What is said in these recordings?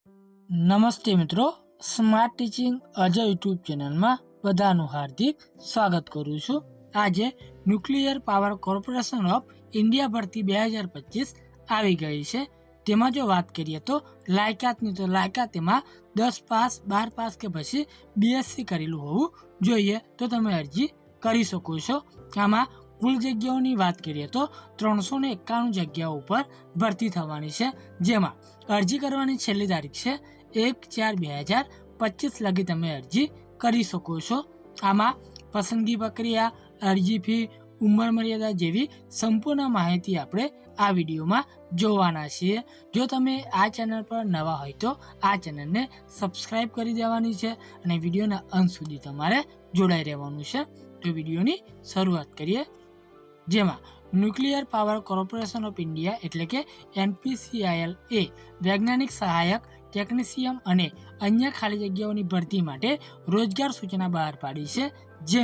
નમસ્તે મિત્રો, smart teaching Ajay YouTube ચેનલમાં બધાનું હાર્દિક સ્વાગત કરું છું। આજે nuclear power corporation of India ભરતી 2025 આવી ગઈ છે। તેમાં જો વાત કરીએ તો લાયકાતની તો લાયકાત એમાં 10 પાસ 12 પાસ કે પછી બીએસસી કરેલું હોવું જોઈએ તો તમે અરજી કરી શકો છો। આમાં કુલ જગ્યાઓની વાત કરીએ તો 391 જગ્યાઓ ઉપર ભરતી થવાની છે, જેમાં અરજી કરવાની છેલ્લી તારીખ છે 1/4/2025 લગી તમે અરજી કરી શકો છો। આમાં પસંદગી પ્રક્રિયા, અરજી ફી, ઉંમર મર્યાદા જેવી સંપૂર્ણ માહિતી આપણે આ વિડીયોમાં જોવાના છીએ। જો તમે આ ચેનલ પર નવા હોય તો આ ચેનલને સબસ્ક્રાઇબ કરી દેવાની છે અને વિડીયોના અંત સુધી તમારે જોડાઈ રહેવાનું છે। તો વિડીયોની શરૂઆત કરીએ, જેમાં nuclear power corporation of India એટલે કે NPCIL એ વૈજ્ઞાનિક સહાયક, ટેકનિશિયન અને અન્ય ખાલી જગ્યાઓની ભરતી માટે રોજગાર સૂચના બહાર પાડી છે। જે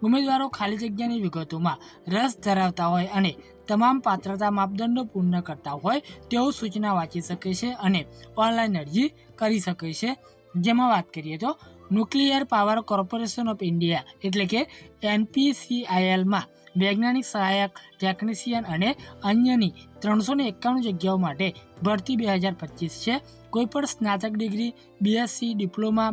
ઉમેદવારો ખાલી જગ્યાની વિગતોમાં રસ ધરાવતા હોય અને તમામ પાત્રતા માપદંડો પૂર્ણ કરતા હોય તેઓ સૂચના વાંચી શકે છે અને ઓનલાઈન અરજી કરી શકે છે। જેમાં વાત કરીએ તો nuclear power corporation of India એટલે કે NPCILમાં વૈજ્ઞાનિક સહાયક, ટેકનિશિયન અને અન્યની 391 જગ્યાઓ માટે ભરતી 2025 છે। કોઈપણ સ્નાતક ડિગ્રી, બીએસસી, ડિપ્લોમા,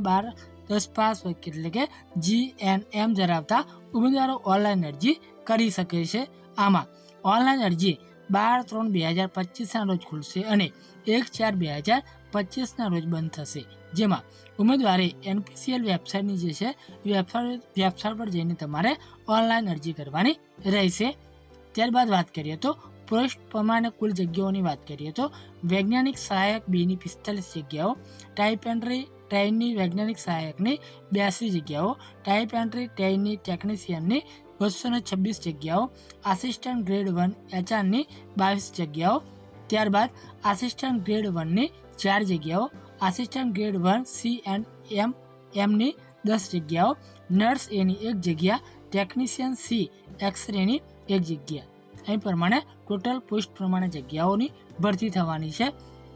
10 પાસ એટલે કે GNM ધરાવતા ઉમેદવારો ઓનલાઈન અરજી કરી શકે છે। આમાં ઓનલાઈન અરજી 12/3/2025 રોજ ખુલશે અને 1/4/2025 રોજ બંધ થશે। જેમાં ઉમેદવારે NPCIL વેબસાઇટની જે છે વેબસાઇટ પર જઈને તમારે ઓનલાઈન અરજી કરવાની રહેશે। ત્યારબાદ વાત કરીએ તો પોસ્ટ પ્રમાણે કુલ જગ્યાઓની વાત કરીએ તો વૈજ્ઞાનિક સહાયક બીની 45 જગ્યાઓ, ટાઈપ એન્ટ્રી ટ્રેઇની વૈજ્ઞાનિક સહાયકની 82 જગ્યાઓ, ટાઈપ એન્ટ્રી ટ્રેઇની ટેકનિશિયનની 226 જગ્યાઓ, આસિસ્ટન્ટ ગ્રેડ 1 HRની 22 જગ્યાઓ, ત્યારબાદ આસિસ્ટન્ટ ગ્રેડ 1ની 4 જગ્યાઓ, આસિસ્ટન્ટ ગ્રેડ 1 C&Mની 10 જગ્યાઓ, નર્સ એની 1 જગ્યા, ટેકનિશિયન C એક્સરેની 1 જગ્યા। અહીં પ્રમાણે ટોટલ પોસ્ટ પ્રમાણે જગ્યાઓની ભરતી થવાની છે।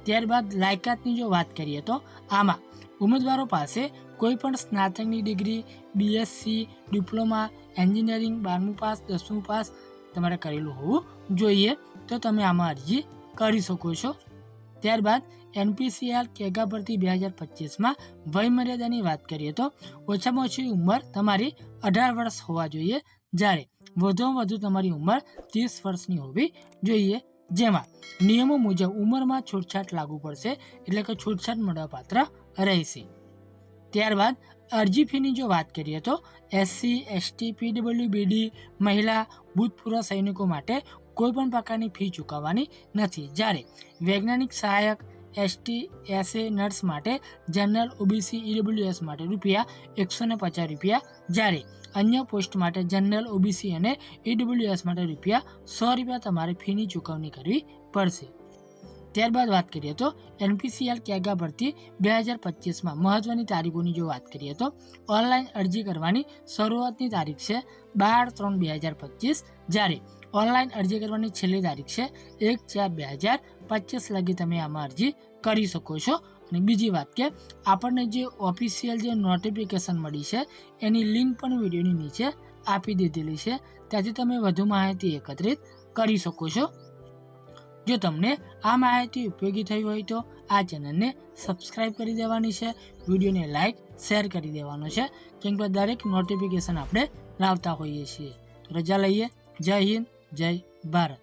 ત્યારબાદ લાયકાતની જો વાત કરીએ તો આમાં ઉમેદવારો પાસે કોઈ પણ સ્નાતકની ડિગ્રી, બીએસસી, ડિપ્લોમા, એન્જિનિયરિંગ 12મું પાસ 10મું પાસ તમારે કરેલું હોવું જોઈએ તો તમે આમાં અરજી કરી શકો છો। ત્યારબાદ NPCIL કેગા ભરતી 2025માં વય મર્યાદાની વાત કરીએ તો ઓછામાં ઓછી ઉંમર તમારી 18 વર્ષ હોવા જોઈએ, જ્યારે વધુમાં વધુ તમારી ઉંમર 30 વર્ષની હોવી જોઈએ। જેમાં નિયમો મુજબ ઉંમરમાં છૂટછાટ લાગુ પડશે એટલે કે છૂટછાટ મળવાપાત્ર રહેશે। ત્યારબાદ અરજી ફીની જો વાત કરીએ તો SC, ST, PWBD, મહિલા, ભૂતપૂર્વ સૈનિકો માટે કોઈ પણ પ્રકારની ફી ચૂકવવાની નથી, જ્યારે વૈજ્ઞાનિક સહાયક, ST, SA, નર્સ માટે, જનરલ, OBC, EWS માટે ₹150, જ્યારે અન્ય પોસ્ટ માટે જનરલ, OBC અને EWS માટે ₹100 તમારે ફીની ચૂકવણી કરવી પડશે। ત્યારબાદ વાત કરીએ તો NPCIL કેગા ભરતી 2025માં મહત્વની તારીખોની જો વાત કરીએ તો ઓનલાઈન અરજી કરવાની શરૂઆતની તારીખ છે 12/3/2025, જ્યારે ઓનલાઈન અરજી કરવાની છેલ્લી તારીખ છે 1/4/2025 લગી તમે આમાં અરજી કરી શકો છો। અને બીજી વાત કે આપણને જે ઓફિશિયલ જે નોટિફિકેશન મળી છે એની લિંક પણ વિડીયોની નીચે આપી દીધેલી છે, ત્યાંથી તમે વધુ માહિતી એકત્રિત કરી શકો છો। જો તમને આ માહિતી ઉપયોગી થઈ હોય તો આ ચેનલને સબસ્ક્રાઇબ કરી દેવાની છે, વિડીયોને લાઇક શેર કરી દેવાનો છે, કેમ કે દરેક નોટિફિકેશન આપણે લાવતા હોઈએ છીએ। તો રજા લઈએ। જય હિન્દ, જય ભારત।